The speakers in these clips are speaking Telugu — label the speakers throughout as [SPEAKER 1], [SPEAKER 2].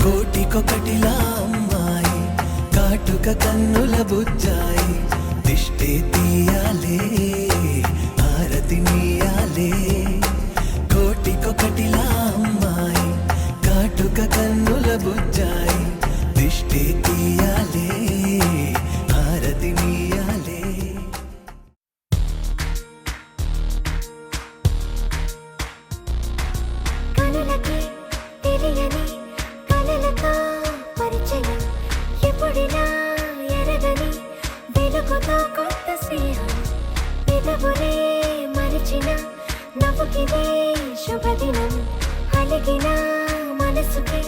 [SPEAKER 1] కోటికొకటిలా అమ్మాయి కాటుక కన్నుల బుజ్జాయి దిష్టే తీయాలే హారతి నీయాలే కోటికొకటిలా అమ్మాయి కాటుక కన్నుల బుజ్జాయి దిష్టే తీయాలే హారతి నీయాలే
[SPEAKER 2] కనులకి తెలియని కలలతో పరిచయం ఎప్పుడినా ఎరగని వెలుగుతో కొత్త స్నేహం పెదవులే మరిచిన నవ్వుకిదే శుభదినం అలిగిన మనసుకి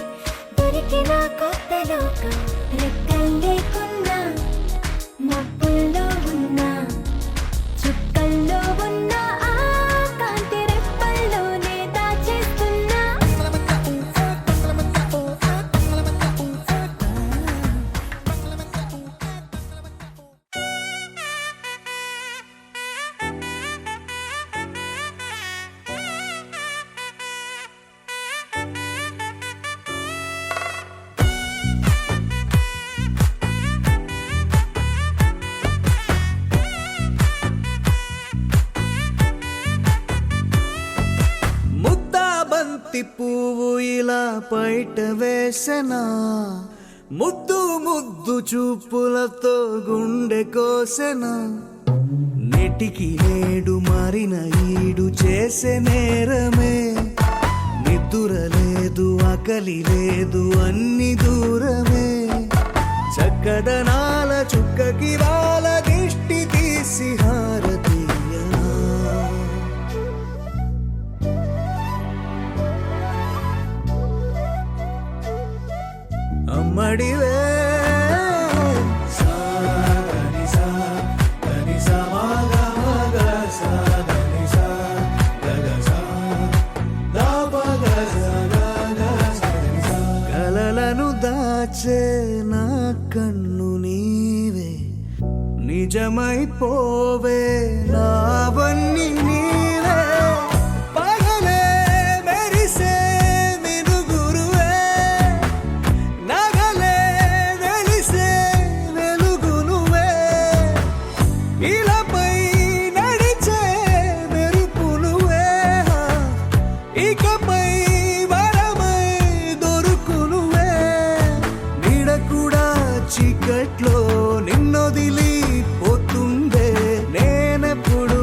[SPEAKER 2] దొరికిన కొత్త లోకం రెక్కలు లేకున్నా మబ్బుల్లో ఉన్నా చుక్కల్లో ఉన్న ఆ కాంతి రెప్పల్లోనే దాచేస్తున్నా
[SPEAKER 1] ముద్దాబంతి పువ్వు ఇలా బయట వేసెనా ముద్దు ముద్దు చూపులతో గుండె కోసెనా నెటికి నేడు మారిన ఈడు చేసే నేరమే నిద్ర లేదు ఆకలి లేదు అన్ని దూరమే చక్కదనాల చుక్కకి వాళ్ళ దిష్టి తీసి హారతీయనా అమ్మడివే కలలను దాచే నా కన్ను నీవే నిజమైపోవే నావన్నీ నీవే పగలే మెరిసే మినుగురువే నగలే వెలిసే వెలుగు నువ్వే ఇలాపై నడిచే మెరుపు నువ్వే ఇకపై వరమై దొరుకు నువ్వే నీడ కూడా చీకట్లో నిన్నొదిలి పోతుందే నేనెప్పుడు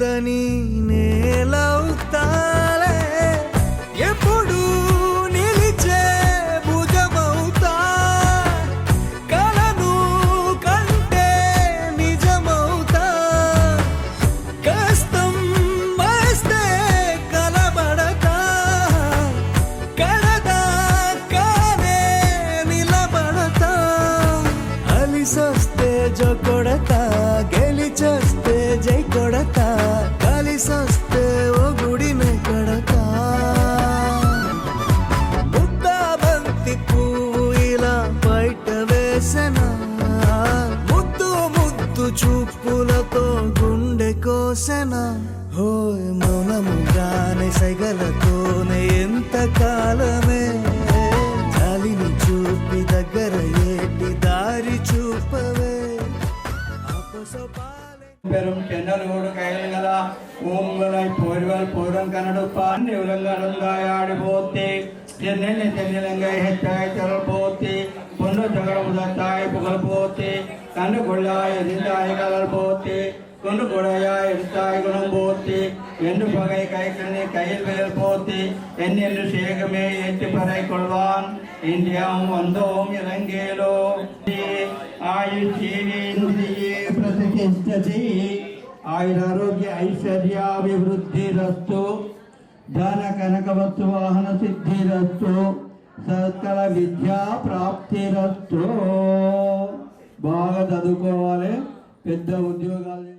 [SPEAKER 1] మెత్తని నేలవుతాలే ఎప్పుడు నిలిచే భుజమవుతా కలను కంటే నిజమవుతా కష్టం వస్తే కలబడతా కడదాకానే నిలబడతా అలిసొస్తే జో కొడతా గెలిచొస్తే జై కొడతా కలిసొస్తే ఓ గుడినే కడతా ముద్దా బంతి పువ్వు ఇలా బయట వేసెనా ముద్దు ముద్దు చూపులతో గుండె కోసెనా హోయ్ మౌనముగానే సైగలతోనే ఎంత కాలమే జాలిని చూపి దగ్గర ఏటి దారి చూపవే അപ്പസോപാലെ
[SPEAKER 3] പെരും ചെന്നലോട് കയലുകള ഓങ്കളായി പോരുവൽ പൂരം കനടുപ്പാൻ ഉലങ്കടങ്കായാടി പോത്തി ചെന്നിലെ ചെന്നിലങ്കൈ ഹെച്ചായി ചെറൽ പോത്തി പൊന്നു ചകടമുദത്തായി പുകൾ പോത്തി കണ്ണു കൊള്ളായി എതിണ്ടായി കലൽ പോത്തി കൊണ്ടു കൊടയായി എടുത്തായി ഗുണം പോത്തി എന്നു പകൈ കൈക്കണ്ണി കയ്യിൽ വിരൽ പോത്തി എന്നു ശേഖമേ ഏറ്റുപറൈക്കൊള്ളുവാൻ ഇന്ത്യയും വന്തവും ഇലങ്കയിലോ ആയുഷീന്ദ്രിയേ പ്രതിഷ്ഠതി ఆయురారోగ్య ఐశ్వర్యాభివృద్ధిరస్తు ధన కనక వస్తు వాహన సిద్ధిరస్తు సకల విద్యా ప్రాప్తిరస్తు బాగా చదువుకోవాలి పెద్ద ఉద్యోగాలు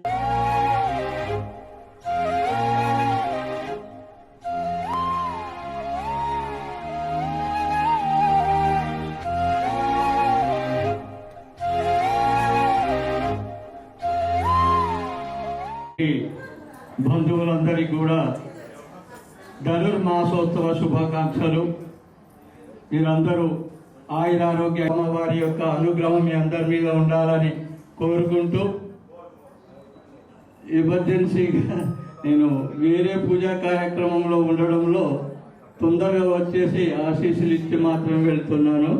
[SPEAKER 3] బంధువులందరికీ కూడా ధనుర్మాసోత్సవ శుభాకాంక్షలు. మీరందరూ ఆయురారోగ్య అమ్మవారి యొక్క అనుగ్రహం మీ అందరి మీద ఉండాలని కోరుకుంటూ ఎమర్జెన్సీగా నేను వేరే పూజా కార్యక్రమంలో ఉండడంలో తొందరగా వచ్చేసి ఆశీస్సులు ఇచ్చి మాత్రం వెళ్తున్నాను.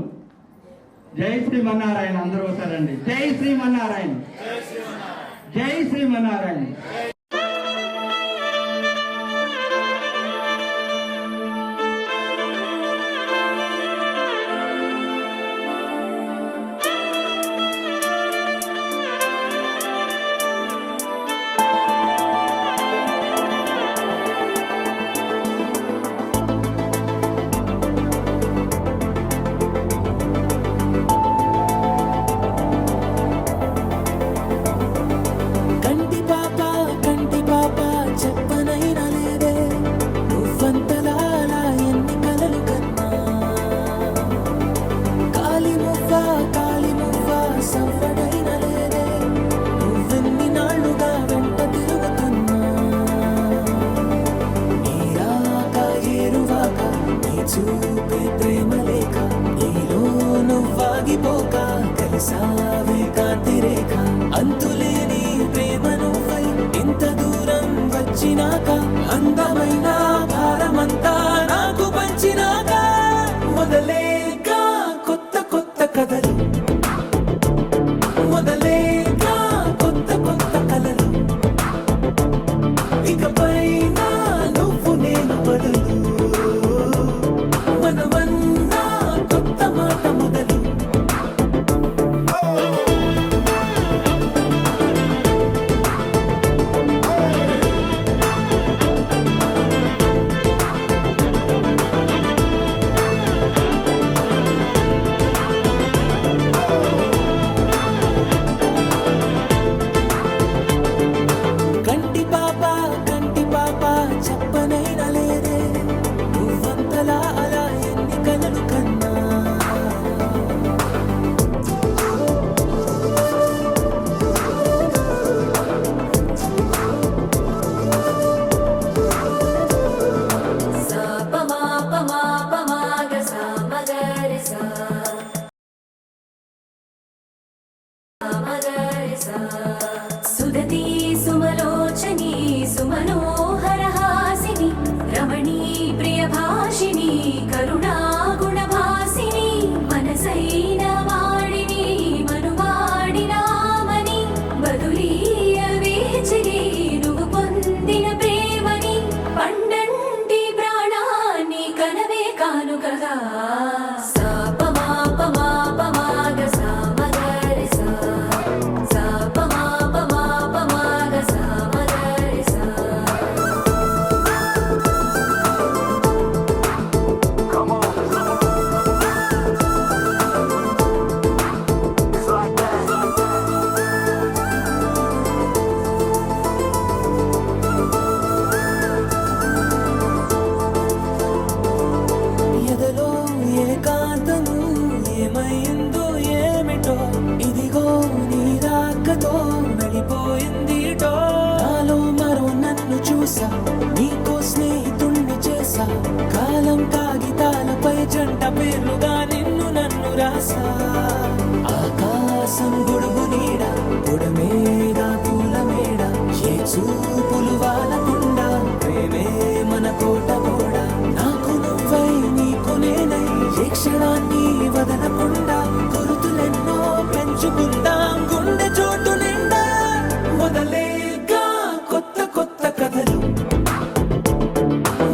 [SPEAKER 3] జై శ్రీమన్నారాయణ. అందరూ వస్తారండి. జై శ్రీమన్నారాయణ. జై శ్రీమన్నారాయణ.
[SPEAKER 1] కంటి పాప చెప్పనైనా లేదే నువ్వంతలా ఎన్ని కలలు కన్నా కాలి మువ్వ సవ్వడైనా లేదే నువ్వెన్ని నాళ్ళుగా వెంట తిరుగుతున్నా నీరాక ఏరువాక నీ చూపే ప్రేమ లేక నీలో నువ్వాగిపోక కలిసావే కాంతిరేఖ అంతులేని ప్రేమ నువ్వై ఇంత దూరం వచ్చినాక అందమైన భారమంతా నాకు పంచినాక మొదలేక కొత్త కొత్త కథలు మొదలేక కొత్త కొత్త కలలు ఇకపైన నువ్వు నేను బదులు మనమన్నా కొత్త మాట మొదలు
[SPEAKER 2] సా ప మా ప మా ప మా గ సా మ గ రి సా సా ప మా ప మా ప మా గ సా మ గ రి సా
[SPEAKER 1] ఎదలో ఏకాంతము ఏమైందో ఏమిటో ఇదిగో నీ రాకతో వెళ్ళిపోయిందిటో నాలో మరో నన్ను చూసా నీకో స్నేహితుణ్ణి చేసా కాలం కాగితాలపై జంట పేర్లుగా నిన్ను నన్ను రాసా ఆకాశం గొడుగు నీడ పొడమేడా పూల మేడ ఏ చూపులు వాలకుండా ప్రేమే మన కోట గోడ నాకు నువ్వై నీకు నేనై ఏ క్షణాన్ని వదలకుండా గురుతులెన్నో పెంచుకుందాం గుండె చోటు నిండా మొదలేగా కొత్త కొత్త కథలు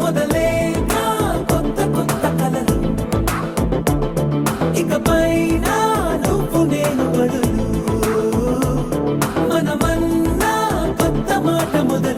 [SPEAKER 1] మొదలేగా కొత్త కొత్త కలలు ఇకపైన నువ్వు నేను బదులు మనమన్నా కొత్త మాట మొదలు